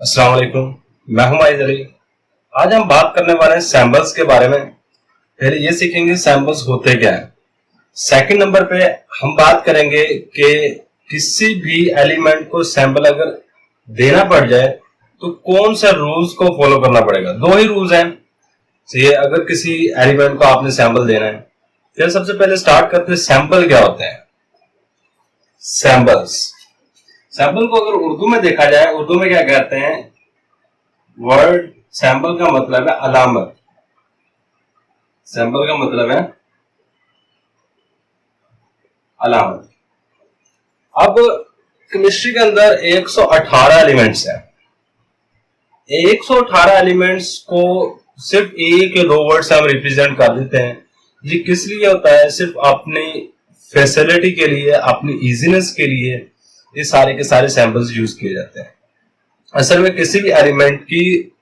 अस्सलाम वालेकुम। मैं हूं माइज अली। आज हम बात करने वाले हैं सैंपल्स के बारे में। पहले ये सीखेंगे सैंपल्स होते क्या हैं। सेकंड नंबर पे हम बात करेंगे कि किसी भी एलिमेंट को सैंपल अगर देना पड़ जाए तो कौन सा रूल्स को फॉलो करना पड़ेगा। दो ही रूल्स हैं। ये अगर किसी एलिमेंट को आपने सैंपल देना है, फिर सबसे पहले स्टार्ट करते हैं सैंपल क्या होते हैं। सैंपल्स, सैंपल को अगर उर्दू में देखा जाए, उर्दू में क्या कहते हैं, वर्ड सैंपल का मतलब है अलामत। सैंपल का मतलब है अलामत। अब केमिस्ट्री के अंदर 118 एलिमेंट्स हैं। 118 एलिमेंट्स को सिर्फ एक या दो वर्ड से हम रिप्रेजेंट कर देते हैं। ये किस लिए होता है? सिर्फ अपनी फैसिलिटी के लिए, अपनी इजीनेस के लिए ये सारे के सारे सैंपल्स यूज किए जाते हैं। असल में किसी भी एलिमेंट की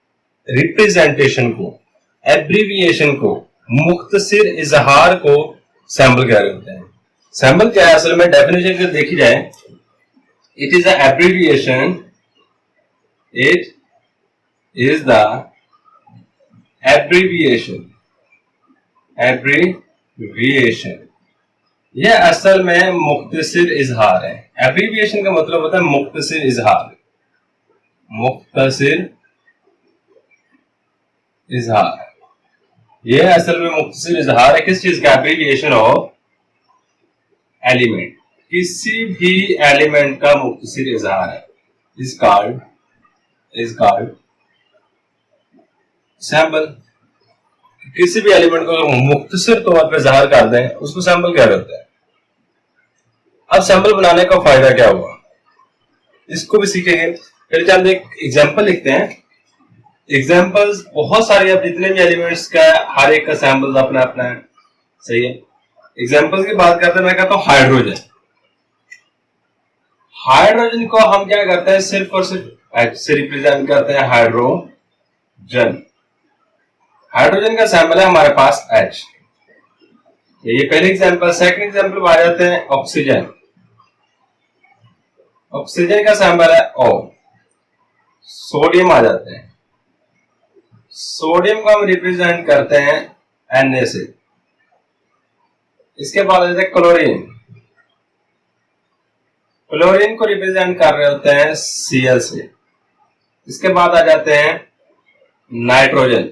रिप्रेजेंटेशन को, एब्रीविएशन को, मुख्तसर इजहार को सैंपल कह रहे होते हैं। सैंपल क्या है? असल में डेफिनेशन को देखी जाए, it is abbreviation, it is the abbreviation. यह असल में मुख्तसर इजहार है। एब्रीविएशन का मतलब होता है मुख्तसर इजहार। मुख्तसर इजहार, यह असल में मुख्तसर इजहार है किस चीज का? Abbreviation of element. किसी भी एलिमेंट का मुख्तसर इजहार है, इज कॉल्ड सैंपल। किसी भी एलिमेंट को अगर मुख्तसर तौर पर इजहार कर दें उसको सैंपल कह देते हैं। अब सैंपल बनाने का फायदा क्या हुआ, इसको भी सीखेंगे। पहले चल एक एग्जांपल लिखते हैं। एग्जांपल्स बहुत सारे, अब जितने भी एलिमेंट्स का हर एक का सैंपल अपना अपना है, सही है। एग्जांपल्स की बात करते हैं, मैं कहता हूं हाइड्रोजन। हाइड्रोजन को हम क्या करते हैं? सिर्फ और सिर्फ एच से रिप्रेजेंट करते हैं। हाइड्रोजन, हाइड्रोजन का सैंपल है हमारे पास एच। ये पहले एग्जांपल। सेकंड एग्जांपल आ जाते हैं ऑक्सीजन। ऑक्सीजन का सैंपल है ओ। सोडियम आ जाते हैं। सोडियम को हम रिप्रेजेंट करते हैं Na से। इसके बाद आ जाते हैं क्लोरीन। क्लोरीन को रिप्रेजेंट कर रहे होते हैं Cl से। इसके बाद आ जाते हैं नाइट्रोजन।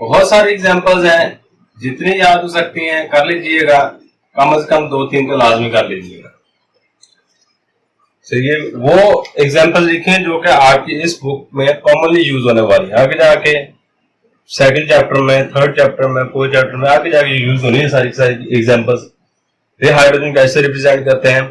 बहुत सारे एग्जांपल्स हैं, जितनी याद हो सकती हैं कर लीजिएगा, कम से कम 2-3 तो लाजमी कर लीजिएगा। तो ये वो एग्जांपल लिखें जो कि आपकी इस बुक में कॉमनली यूज होने वाली है। आगे जाके सेकंड चैप्टर में, थर्ड चैप्टर में, फोर्थ चैप्टर में आगे जाके यूज होनी है सारी सारी एग्जांपल्स। ये हाइड्रोजन को ऐसे रिप्रेजेंट करते हैं,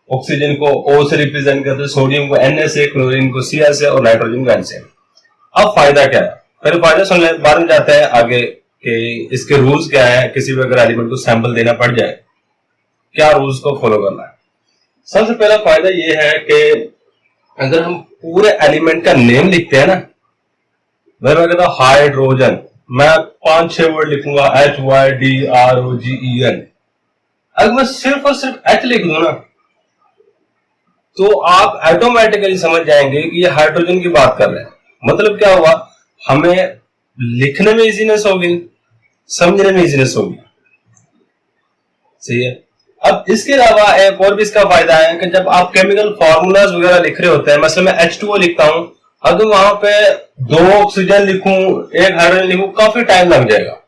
ऑक्सीजन को O से रिप्रेजेंट करते हैं, सोडियम को Na से, क्लोरीन को Cl से और नाइट्रोजन को N से। अब फायदा क्या है? पहले फायदा सुनने बाद में जाते हैं आगे कि इसके रूल्स क्या है। किसी भी अगर एलिमेंट को सैंपल देना पड़ जाए, क्या रूल्स को फॉलो करना है। सबसे पहला फायदा यह है कि अगर हम पूरे एलिमेंट का नेम लिखते हैं ना, मैं कहता हूं हाइड्रोजन, मैं 5-6 वर्ड लिखूंगा, HYDROGEN। अगर मैं सिर्फ और सिर्फ H लिख दूं ना, तो आप ऑटोमेटिकली समझ जाएंगे कि ये हाइड्रोजन की बात कर रहे हैं। मतलब क्या हुआ? हमें लिखने में इजीनेस होगी, समझने में इजीनेस होगी, सही है। अब इसके अलावा एक और भी इसका फायदा है कि जब आप केमिकल फार्मूलाज वगैरह लिख रहे होते हैं, मतलब मैं H2O लिखता हूं, अगर वहां पे 2 ऑक्सीजन लिखूं, 1 हाइड्रोजन लिखूं, काफी टाइम लग जाएगा।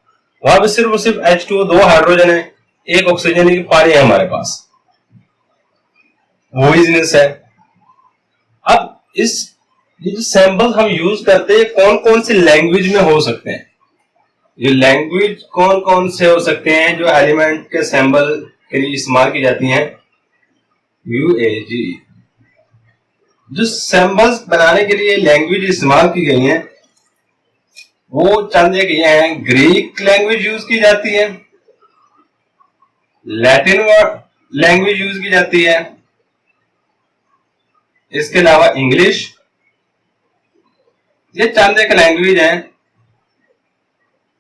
वहां पे सिर्फ और सिर्फ H2O, 2 हाइड्रोजन है, 1 ऑक्सीजन की पानी है हमारे पास, वो इजीनेस है। अब ये जो सैंपल हम यूज करते हैं कौन कौन सी लैंग्वेज में हो सकते हैं? ये लैंग्वेज कौन कौन से हो सकते हैं जो एलिमेंट के सैंपल के लिए इस्तेमाल की जाती हैं? UAG। जो सैंपल्स बनाने के लिए लैंग्वेज इस्तेमाल की गई हैं वो चंद एक ये हैं। ग्रीक लैंग्वेज यूज की जाती है, लैटिन लैंग्वेज यूज की जाती है, इसके अलावा इंग्लिश। ये चंद एक लैंग्वेज है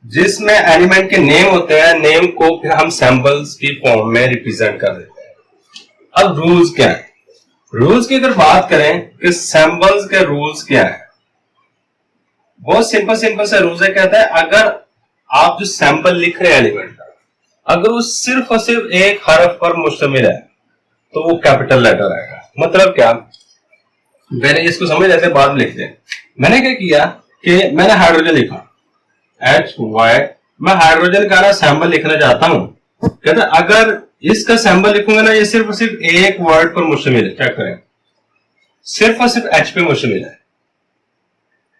जिसमें एलिमेंट के नेम होते हैं, नेम को फिर हम सैंपल्स की फॉर्म में रिप्रेजेंट कर देते हैं। अब रूल्स क्या है? रूल्स की अगर बात करें कि सैंपल्स के रूल्स क्या है, बहुत सिंपल से रूल्स है। कहता है अगर आप जो सैंपल लिख रहे हैं एलिमेंट का, अगर वो सिर्फ और सिर्फ एक हरफ पर मुश्तमिल है तो वो कैपिटल लेटर आएगा। मतलब क्या, पहले इसको समझ लेते हैं, बाद में लिखते हैं। मैंने क्या किया कि मैंने हाइड्रोजन लिखा HY, मैं हाइड्रोजन का ना सैंपल लिखना चाहता हूं। कहते अगर इसका सैंपल लिखूंगा ना, ये सिर्फ और सिर्फ एक वर्ड पर मुश्तमिल है, चेक करें, सिर्फ और सिर्फ H पे मुश्तमिल है।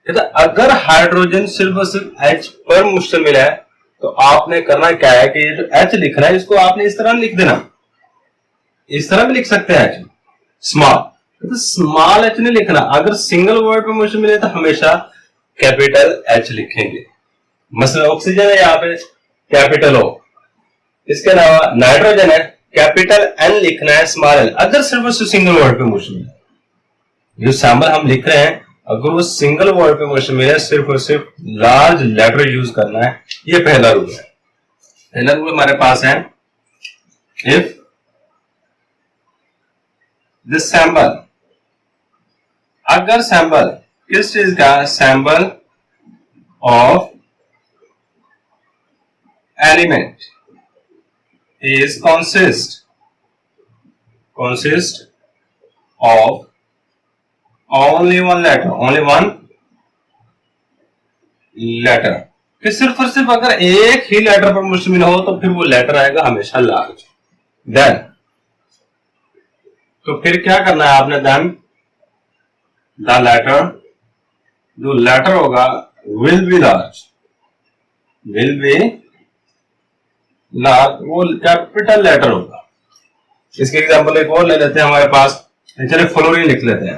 कहते अगर हाइड्रोजन सिर्फ और सिर्फ H पर मुश्तमिल है तो आपने करना क्या है कि ये जो H लिखना है इसको आपने इस तरह लिख देना, इस तरह भी लिख सकते हैं H स्मॉल, तो स्मॉल H नहीं लिखना। अगर सिंगल वर्ड पे मुश्तमिल है तो हमेशा कैपिटल H लिखेंगे। मसलन ऑक्सीजन है, यहाँ पे कैपिटल O। इसके अलावा नाइट्रोजन है, कैपिटल N लिखना है, स्मॉल n। अगर सिर्फ और सिर्फ सिंगल वर्ड पे मुश्तमिल है, जो सैंपल हम लिख रहे हैं अगर वो सिंगल वर्ड पे मुश्तमिल है, सिर्फ और सिर्फ लार्ज लेटर यूज करना है। ये पहला रूल है। पहला रूल हमारे पास है, इफ दिस सैंपल, अगर सैंपल किस चीज का, sample of element is consist of only one letter, कि सिर्फ और सिर्फ अगर एक ही लेटर पर मुश्तमिल हो तो फिर वो लेटर आएगा हमेशा लार्ज। देन तो फिर क्या करना है आपने, देन द लेटर, जो लेटर होगा विल बी लार्ज, वो कैपिटल लेटर होगा। इसके एग्जांपल एक और ले लेते हैं हमारे पास, चलिए फ्लोरीन लिख लेते हैं।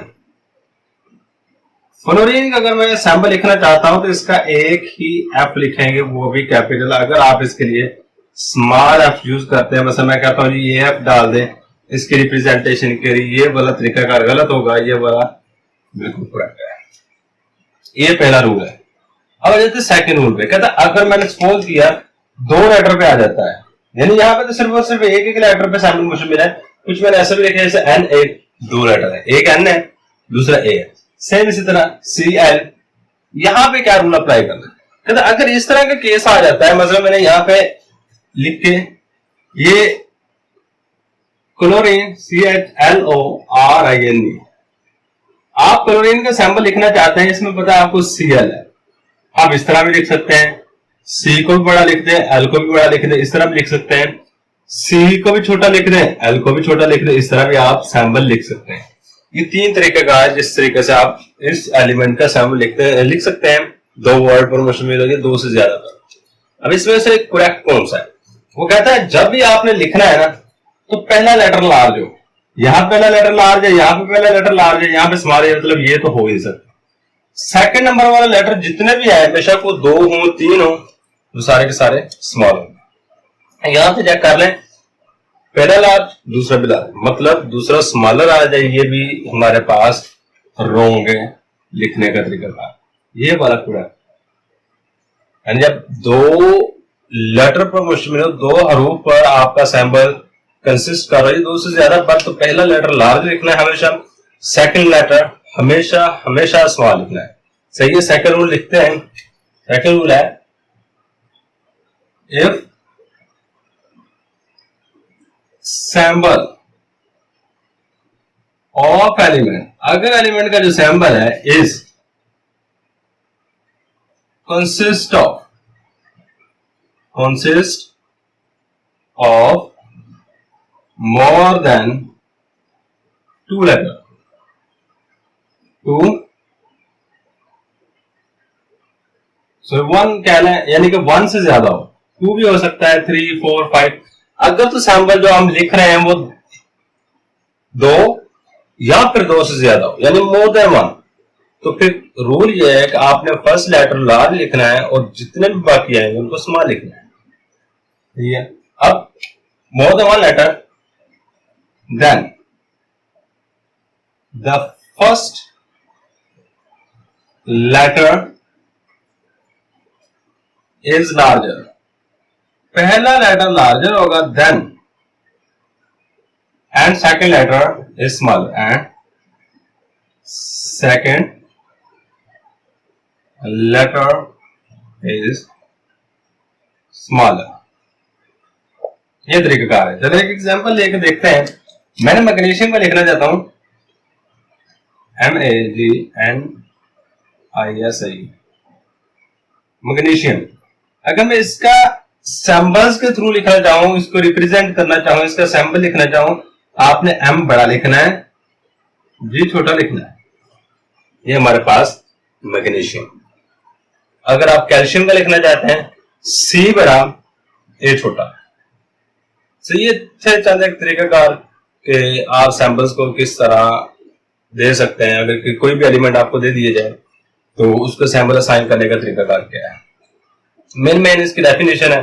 फ्लोरीन का अगर मैं सैंपल लिखना चाहता हूं तो इसका एक ही F लिखेंगे, वो भी कैपिटल। अगर आप इसके लिए स्मॉल F यूज करते हैं, मतलब मैं कहता हूं ये F डाल दें इसकी रिप्रेजेंटेशन के लिए, ये वाला तरीकाकार गलत होगा, ये वाला बिल्कुल करेक्ट है। ये पहला रूल है। अब जाते सेकंड रूल पे, कहता है अगर मैंने सपोज किया दो लेटर पे आ जाता है, यानी यहाँ पे तो सिर्फ और सिर्फ एक लेटर पे सैंपल मुश्तमिल है। कुछ मैंने ऐसा भी लिखा है जैसे N, एक दो लेटर है, एक N है दूसरा A है, सेम इसी तरह CL। यहां पे क्या रूल अप्लाई करना है, कहते अगर इस तरह का केस आ जाता है, मतलब मैंने यहां पे लिख के ये क्लोरीन CHLORINE, आप क्लोरीन का सैंपल लिखना चाहते हैं, इसमें पता है आपको Cl है, आप इस तरह भी लिख सकते हैं, C को भी बड़ा लिख दें, L को भी बड़ा लिख दें, इस तरह भी लिख सकते हैं, C को भी छोटा लिख दें, L को भी छोटा लिख दें, इस तरह भी आप सैंपल लिख सकते हैं। ये तीन तरीके का है जिस तरीके से आप इस एलिमेंट का सैंपल लिख सकते हैं। दो वर्ड पर मुश्तमिल होगी, दो से ज्यादा पर। अब इसमें से करेक्ट कौन सा है, वो कहता है जब भी आपने लिखना है ना तो पहला लेटर लार्ज हो, यहां पहला लेटर लार्ज है, यहां पे पहला लेटर लार्ज है, यहां पे स्मॉल है, मतलब ये तो हो ही सकता। सेकंड नंबर वाला लेटर जितने भी है, बेशक वो दो हो तीन हो, तो सारे के सारे स्मॉल हो। यहां पे चेक कर लें, पहला लार्ज दूसरा भी लार्ज, मतलब दूसरा स्मॉलर आ जाए, ये भी हमारे पास रोंग है लिखने का तरीका। ये वाला पूरा, यानी जब दो लेटर पर मुश्तमिल हो, दो हरूफ पर आपका सैंपल कंसिस्ट कर रही है, दो से ज्यादा पर, तो पहला लेटर लार्ज लिखना है हमेशा, सेकंड लेटर हमेशा स्मॉल लिखना है। सही है, सेकंड रूल लिखते हैं। सेकंड रूल है, इफ सैंपल ऑफ एलिमेंट, अगर एलिमेंट का जो सैंपल है is consist of more than two letter, one कह लें, यानी कि वन से ज्यादा हो, टू भी हो सकता है, 3, 4, 5। अगर तो सैंपल जो हम लिख रहे हैं वो दो या फिर दो से ज्यादा हो, यानी मोर देन वन, तो फिर रूल ये है कि आपने फर्स्ट लेटर लार्ज लिखना है और जितने भी बाकी आएंगे उनको स्मॉल लिखना है। ठीक है, अब more than one letter, then the first letter is larger, पहला लेटर लार्जर होगा then and second letter is small, and second letter is smaller. ये तरीका है। चलो एक एग्जांपल लेके देखते हैं। मैंने मैग्नीशियम का लिखना चाहता हूं MAGNISI, मैग्नीशियम। अगर मैं इसका सैंबल्स के थ्रू लिखना चाहूं, इसको रिप्रेजेंट करना चाहूं, इसका सैंबल लिखना चाहूं, आपने M बड़ा लिखना है, G छोटा लिखना है। ये हमारे पास मैग्नीशियम। अगर आप कैल्शियम का लिखना चाहते हैं, C बड़ा, A छोटा। तो ये थे चंद एक तरीकाकार कि आप सैंपल्स को किस तरह दे सकते हैं। अगर कोई भी एलिमेंट आपको दे दिए जाए तो उसको सैंपल असाइन करने का तरीकाकार क्या है। मेन इसकी डेफिनेशन है।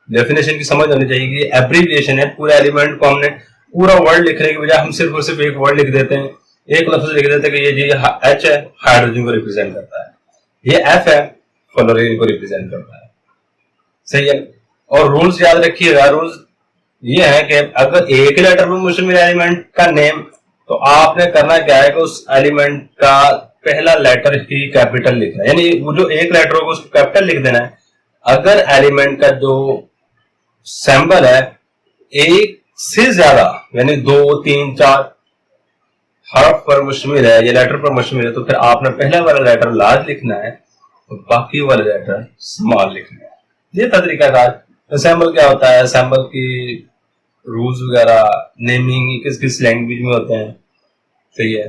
डेफिनेशन की समझ होनी चाहिए कि एब्रीविएशन है। पूरे एलिमेंट को हमने पूरा वर्ड लिखने के बजाय हम सिर्फ और सिर्फ एक वर्ड लिख देते हैं, एक लफ्ज लिख देते हैं कि ये जी H है, हाइड्रोजन को रिप्रेजेंट करता है, ये F है, फ्लोरीन को रिप्रेजेंट करता है। सही है। और रूल्स याद रखिएगा। रूल्स ये है कि अगर एक ही लेटर में मुश्तमिल एलिमेंट का नेम, तो आपने करना क्या है कि उस एलिमेंट का पहला लेटर ही कैपिटल लिखना है, यानी वो जो एक लेटर होगा उसको कैपिटल लिख देना है। अगर एलिमेंट का जो सिंबल है एक से ज्यादा यानी 2, 3, 4 हर्फ पर मुश्तमिल है, ये लेटर पर मुश्तमिल है, तो फिर आपने पहला वाला लेटर लार्ज लिखना है और बाकी वाले लेटर स्मॉल लिखना है। ये था तरीकाकार। तो सैंबल क्या होता है, सैंबल की रूल्स वगैरह, नेमिंग किस किस लैंग्वेज में होते हैं। सही है।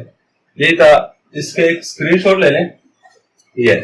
यही था। इसके एक स्क्रीनशॉट ले लें। ये